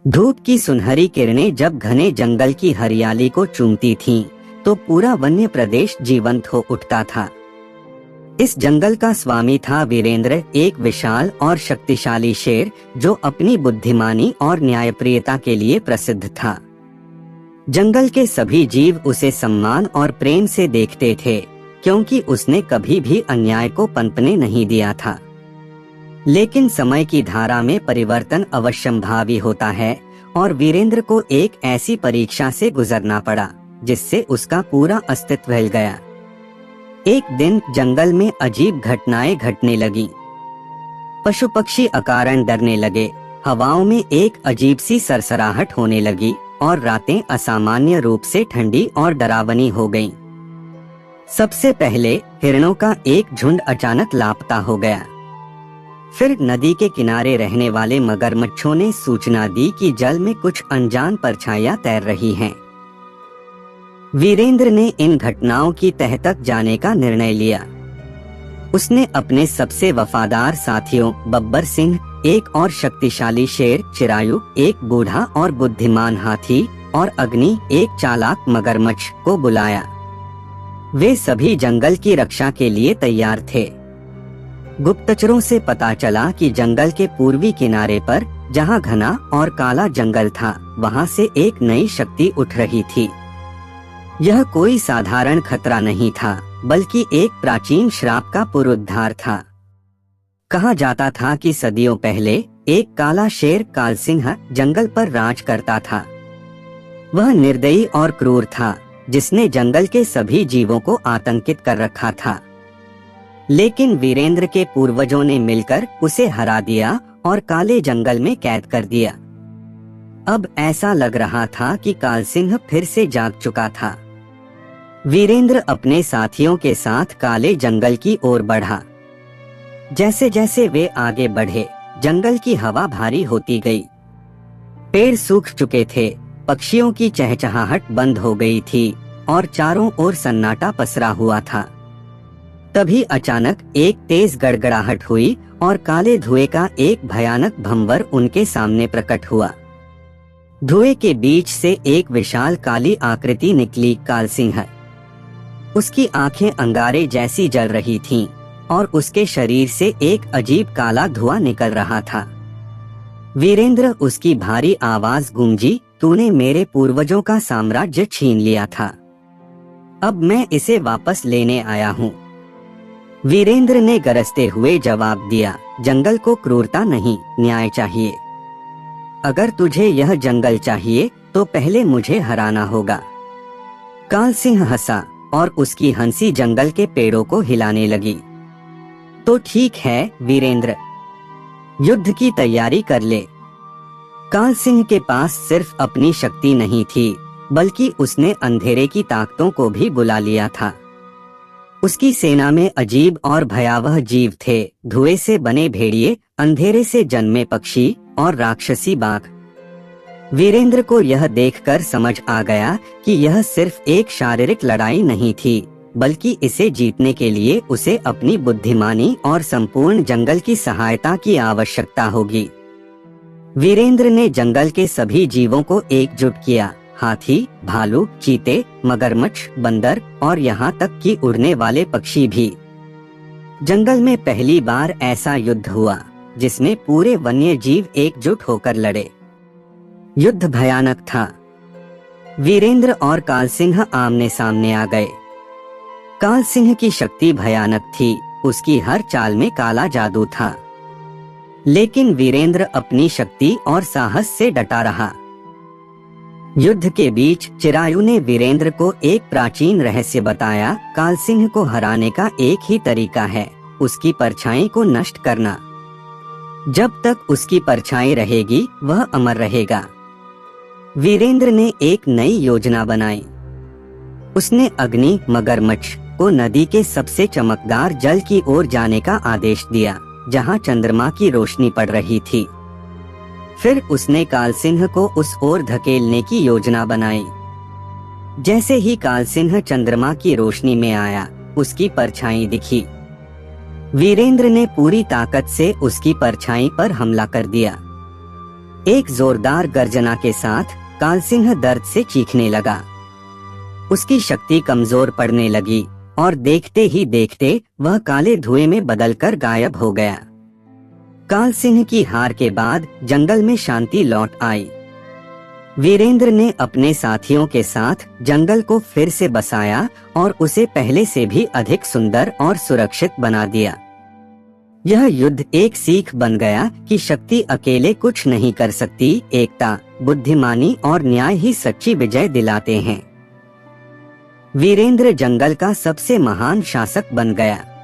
धूप की सुनहरी किरणें जब घने जंगल की हरियाली को चूमती थीं, तो पूरा वन्य प्रदेश जीवंत हो उठता था। इस जंगल का स्वामी था वीरेंद्र, एक विशाल और शक्तिशाली शेर जो अपनी बुद्धिमानी और न्यायप्रियता के लिए प्रसिद्ध था। जंगल के सभी जीव उसे सम्मान और प्रेम से देखते थे, क्योंकि उसने कभी भी अन्याय को पनपने नहीं दिया था। लेकिन समय की धारा में परिवर्तन अवश्यंभावी होता है और वीरेंद्र को एक ऐसी परीक्षा से गुजरना पड़ा जिससे उसका पूरा अस्तित्व हिल गया। एक दिन जंगल में अजीब घटनाएं घटने लगीं। पशु पक्षी अकारण डरने लगे, हवाओं में एक अजीब सी सरसराहट होने लगी और रातें असामान्य रूप से ठंडी और डरावनी हो गईं। सबसे पहले हिरणों का एक झुंड अचानक लापता हो गया। फिर नदी के किनारे रहने वाले मगरमच्छों ने सूचना दी कि जल में कुछ अनजान परछाइयां तैर रही हैं। वीरेंद्र ने इन घटनाओं की तह तक जाने का निर्णय लिया। उसने अपने सबसे वफादार साथियों बब्बर सिंह, एक और शक्तिशाली शेर चिरायु, एक बूढ़ा और बुद्धिमान हाथी, और अग्नि, एक चालाक मगरमच्छ को बुलाया। वे सभी जंगल की रक्षा के लिए तैयार थे। गुप्तचरों से पता चला कि जंगल के पूर्वी किनारे पर, जहां घना और काला जंगल था, वहां से एक नई शक्ति उठ रही थी। यह कोई साधारण खतरा नहीं था, बल्कि एक प्राचीन श्राप का पुनरुद्धार था। कहा जाता था कि सदियों पहले एक काला शेर कालसिंह जंगल पर राज करता था। वह निर्दयी और क्रूर था, जिसने जंगल के सभी जीवों को आतंकित कर रखा था। लेकिन वीरेंद्र के पूर्वजों ने मिलकर उसे हरा दिया और काले जंगल में कैद कर दिया। अब ऐसा लग रहा था कि कालसिंह फिर से जाग चुका था। वीरेंद्र अपने साथियों के साथ काले जंगल की ओर बढ़ा। जैसे जैसे वे आगे बढ़े, जंगल की हवा भारी होती गई। पेड़ सूख चुके थे, पक्षियों की चहचहाहट बंद हो गई थी और चारों ओर सन्नाटा पसरा हुआ था। तभी अचानक एक तेज गड़गड़ाहट हुई और काले धुएं का एक भयानक भंवर उनके सामने प्रकट हुआ। धुएं के बीच से एक विशाल काली आकृति निकली। कालसिंह। उसकी आंखें अंगारे जैसी जल रही थीं और उसके शरीर से एक अजीब काला धुआं निकल रहा था। वीरेंद्र, उसकी भारी आवाज गूंजी, तूने मेरे पूर्वजों का साम्राज्य छीन लिया था, अब मैं इसे वापस लेने आया हूँ। वीरेंद्र ने गरजते हुए जवाब दिया, जंगल को क्रूरता नहीं, न्याय चाहिए। अगर तुझे यह जंगल चाहिए तो पहले मुझे हराना होगा। कालसिंह हंसा और उसकी हंसी जंगल के पेड़ों को हिलाने लगी। तो ठीक है वीरेंद्र, युद्ध की तैयारी कर ले। कालसिंह के पास सिर्फ अपनी शक्ति नहीं थी, बल्कि उसने अंधेरे की ताकतों को भी बुला लिया था। उसकी सेना में अजीब और भयावह जीव थे, धुएं से बने भेड़िए, अंधेरे से जन्मे पक्षी और राक्षसी बाघ। वीरेंद्र को यह देखकर समझ आ गया कि यह सिर्फ एक शारीरिक लड़ाई नहीं थी, बल्कि इसे जीतने के लिए उसे अपनी बुद्धिमानी और संपूर्ण जंगल की सहायता की आवश्यकता होगी। वीरेंद्र ने जंगल के सभी जीवों को एकजुट किया, हाथी, भालू, चीते, मगरमच्छ, बंदर और यहाँ तक कि उड़ने वाले पक्षी भी। जंगल में पहली बार ऐसा युद्ध हुआ जिसमें पूरे वन्य जीव एकजुट होकर लड़े। युद्ध भयानक था। वीरेंद्र और कालसिंह आमने सामने आ गए। कालसिंह की शक्ति भयानक थी, उसकी हर चाल में काला जादू था। लेकिन वीरेंद्र अपनी शक्ति और साहस से डटा रहा। युद्ध के बीच चिरायु ने वीरेंद्र को एक प्राचीन रहस्य बताया। कालसिंह को हराने का एक ही तरीका है, उसकी परछाई को नष्ट करना। जब तक उसकी परछाई रहेगी, वह अमर रहेगा। वीरेंद्र ने एक नई योजना बनाई। उसने अग्नि मगरमच्छ को नदी के सबसे चमकदार जल की ओर जाने का आदेश दिया, जहां चंद्रमा की रोशनी पड़ रही थी। फिर उसने कालसिंह को उस ओर धकेलने की योजना बनाई। जैसे ही कालसिंह चंद्रमा की रोशनी में आया, उसकी परछाई दिखी। वीरेंद्र ने पूरी ताकत से उसकी परछाई पर हमला कर दिया। एक जोरदार गर्जना के साथ कालसिंह दर्द से चीखने लगा। उसकी शक्ति कमजोर पड़ने लगी और देखते ही देखते वह काले धुएं में बदलकर गायब हो गया। कालसिंह की हार के बाद जंगल में शांति लौट आई। वीरेंद्र ने अपने साथियों के साथ जंगल को फिर से बसाया और उसे पहले से भी अधिक सुंदर और सुरक्षित बना दिया। यह युद्ध एक सीख बन गया कि शक्ति अकेले कुछ नहीं कर सकती, एकता, बुद्धिमानी और न्याय ही सच्ची विजय दिलाते हैं। वीरेंद्र जंगल का सबसे महान शासक बन गया।